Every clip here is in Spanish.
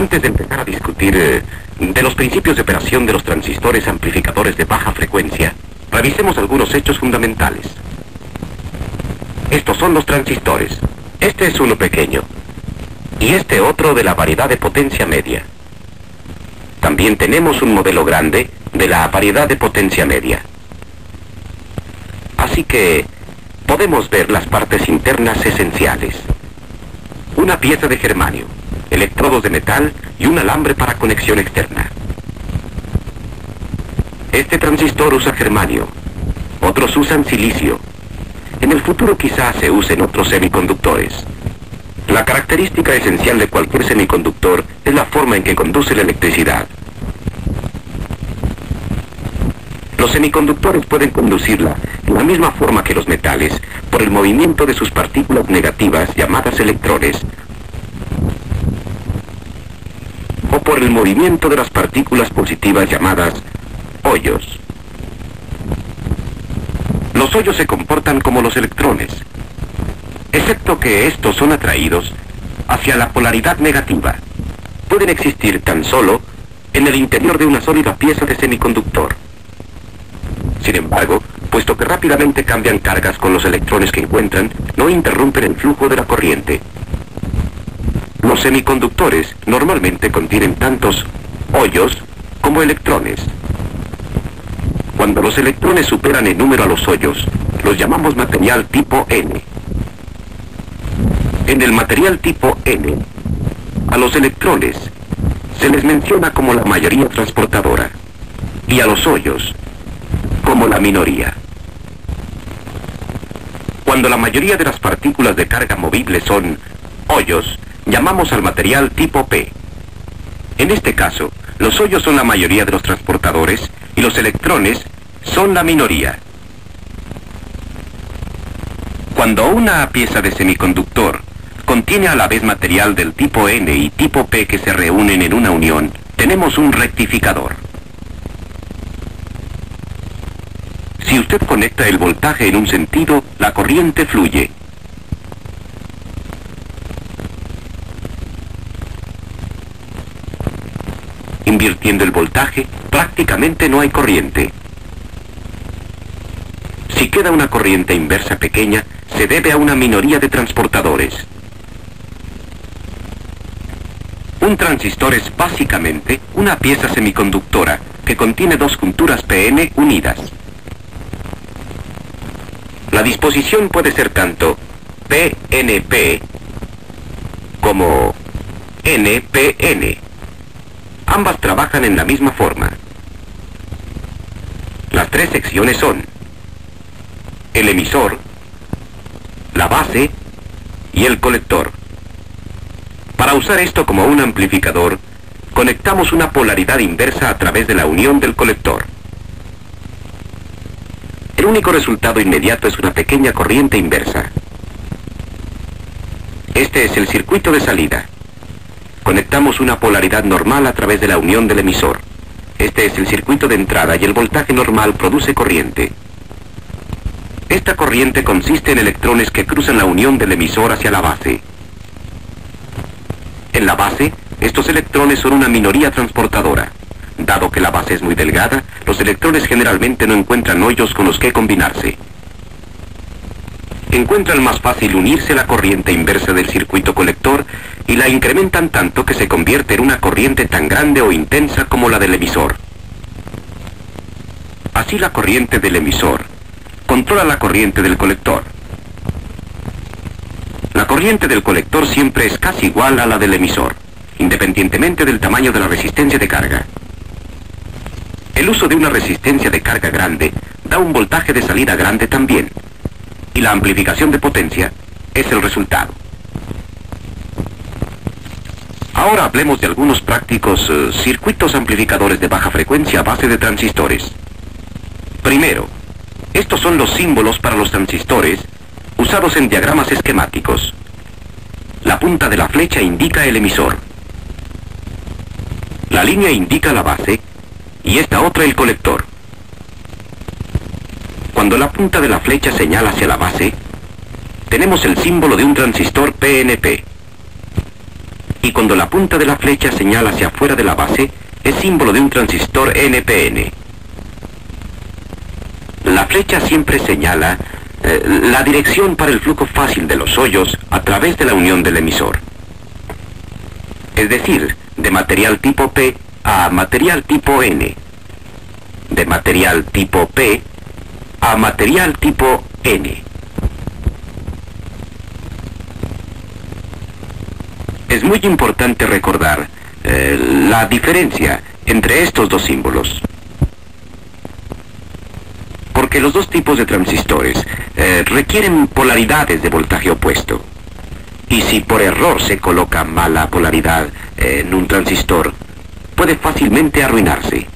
Antes de empezar a discutir de los principios de operación de los transistores amplificadores de baja frecuencia, revisemos algunos hechos fundamentales. Estos son los transistores. Este es uno pequeño y este otro de la variedad de potencia media. También tenemos un modelo grande de la variedad de potencia media. Así que podemos ver las partes internas esenciales. Una pieza de germanio, electrodos de metal y un alambre para conexión externa. Este transistor usa germanio, otros usan silicio. En el futuro quizás se usen otros semiconductores. La característica esencial de cualquier semiconductor es la forma en que conduce la electricidad. Los semiconductores pueden conducirla en la misma forma que los metales, por el movimiento de sus partículas negativas llamadas electrones, o por el movimiento de las partículas positivas llamadas hoyos. Los hoyos se comportan como los electrones, excepto que estos son atraídos hacia la polaridad negativa. Pueden existir tan solo en el interior de una sólida pieza de semiconductor. Sin embargo, puesto que rápidamente cambian cargas con los electrones que encuentran, no interrumpen el flujo de la corriente. Los semiconductores normalmente contienen tantos hoyos como electrones. Cuando los electrones superan en número a los hoyos, los llamamos material tipo N. En el material tipo N, a los electrones se les menciona como la mayoría transportadora y a los hoyos como la minoría. Cuando la mayoría de las partículas de carga movible son hoyos, llamamos al material tipo P. En este caso, los hoyos son la mayoría de los transportadores y los electrones son la minoría. Cuando una pieza de semiconductor contiene a la vez material del tipo N y tipo P que se reúnen en una unión, tenemos un rectificador. Si usted conecta el voltaje en un sentido, la corriente fluye. Invirtiendo el voltaje, prácticamente no hay corriente. Si queda una corriente inversa pequeña, se debe a una minoría de transportadores. Un transistor es básicamente una pieza semiconductora que contiene dos junturas PN unidas. La disposición puede ser tanto PNP como NPN. Ambas trabajan en la misma forma. Las tres secciones son el emisor, la base y el colector. Para usar esto como un amplificador, conectamos una polaridad inversa a través de la unión del colector. El único resultado inmediato es una pequeña corriente inversa. Este es el circuito de salida. Conectamos una polaridad normal a través de la unión del emisor. Este es el circuito de entrada y el voltaje normal produce corriente. Esta corriente consiste en electrones que cruzan la unión del emisor hacia la base. En la base, estos electrones son una minoría transportadora. Dado que la base es muy delgada, los electrones generalmente no encuentran hoyos con los que combinarse. Encuentran más fácil unirse a la corriente inversa del circuito colector y la incrementan tanto que se convierte en una corriente tan grande o intensa como la del emisor. Así la corriente del emisor controla la corriente del colector. La corriente del colector siempre es casi igual a la del emisor, independientemente del tamaño de la resistencia de carga. El uso de una resistencia de carga grande da un voltaje de salida grande también, y la amplificación de potencia es el resultado. Ahora hablemos de algunos prácticos circuitos amplificadores de baja frecuencia a base de transistores. Primero, estos son los símbolos para los transistores usados en diagramas esquemáticos. La punta de la flecha indica el emisor. La línea indica la base y esta otra el colector. Cuando la punta de la flecha señala hacia la base, tenemos el símbolo de un transistor PNP. y cuando la punta de la flecha señala hacia afuera de la base, es símbolo de un transistor NPN. La flecha siempre señala la dirección para el flujo fácil de los hoyos a través de la unión del emisor. Es decir, de material tipo P a material tipo N. De material tipo P a material tipo N. Es muy importante recordar la diferencia entre estos dos símbolos. Porque los dos tipos de transistores requieren polaridades de voltaje opuesto. Y si por error se coloca mala polaridad en un transistor, puede fácilmente arruinarse.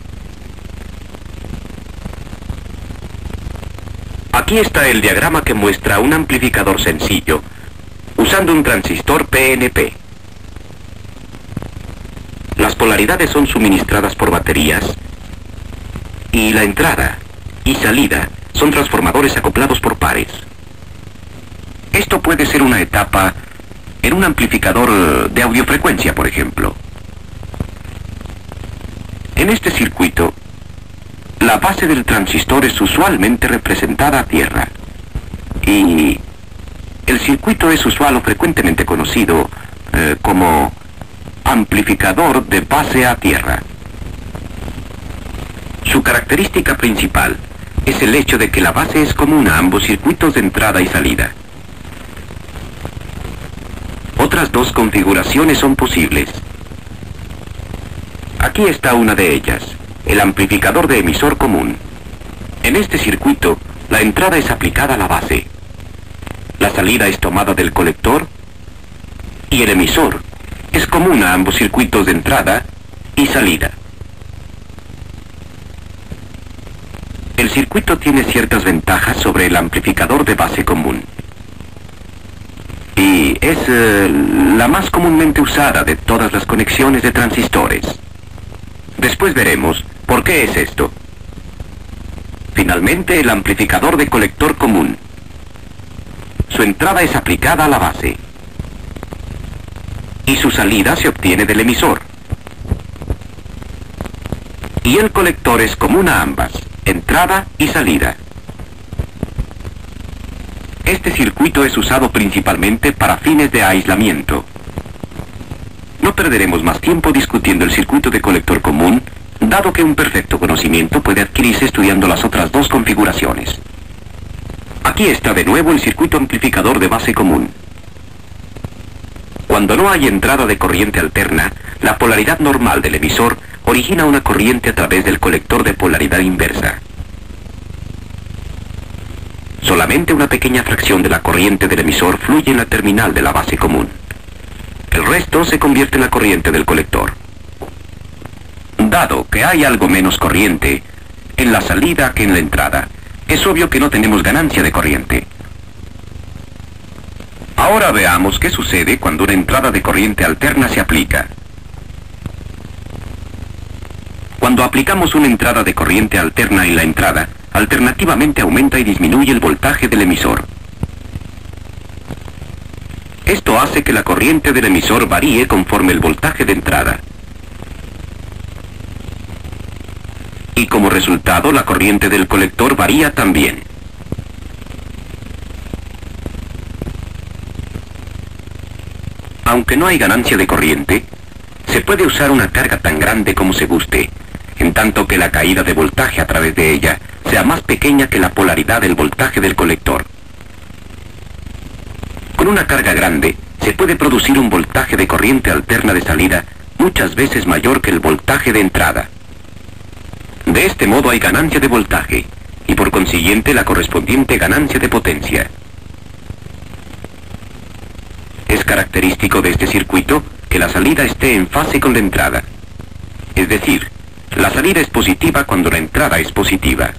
Aquí está el diagrama que muestra un amplificador sencillo usando un transistor PNP. Las polaridades son suministradas por baterías y la entrada y salida son transformadores acoplados por pares. Esto puede ser una etapa en un amplificador de audiofrecuencia, por ejemplo. En este circuito, la base del transistor es usualmente representada a tierra y el circuito es usual o frecuentemente conocido como amplificador de base a tierra. Su característica principal es el hecho de que la base es común a ambos circuitos de entrada y salida. Otras dos configuraciones son posibles. Aquí está una de ellas, el amplificador de emisor común. En este circuito, la entrada es aplicada a la base. La salida es tomada del colector y el emisor es común a ambos circuitos de entrada y salida. El circuito tiene ciertas ventajas sobre el amplificador de base común. Y es la más comúnmente usada de todas las conexiones de transistores. Después veremos por qué es esto. Finalmente, el amplificador de colector común. Su entrada es aplicada a la base. Y su salida se obtiene del emisor. Y el colector es común a ambas, entrada y salida. Este circuito es usado principalmente para fines de aislamiento. No perderemos más tiempo discutiendo el circuito de colector común, dado que un perfecto conocimiento puede adquirirse estudiando las otras dos configuraciones. Aquí está de nuevo el circuito amplificador de base común. Cuando no hay entrada de corriente alterna, la polaridad normal del emisor origina una corriente a través del colector de polaridad inversa. Solamente una pequeña fracción de la corriente del emisor fluye en la terminal de la base común. El resto se convierte en la corriente del colector. Dado que hay algo menos corriente en la salida que en la entrada, es obvio que no tenemos ganancia de corriente. Ahora veamos qué sucede cuando una entrada de corriente alterna se aplica. Cuando aplicamos una entrada de corriente alterna en la entrada, alternativamente aumenta y disminuye el voltaje del emisor. Esto hace que la corriente del emisor varíe conforme el voltaje de entrada. Y como resultado, la corriente del colector varía también. Aunque no hay ganancia de corriente, se puede usar una carga tan grande como se guste, en tanto que la caída de voltaje a través de ella sea más pequeña que la polaridad del voltaje del colector. Con una carga grande, se puede producir un voltaje de corriente alterna de salida muchas veces mayor que el voltaje de entrada. De este modo hay ganancia de voltaje, y por consiguiente la correspondiente ganancia de potencia. Es característico de este circuito que la salida esté en fase con la entrada. Es decir, la salida es positiva cuando la entrada es positiva.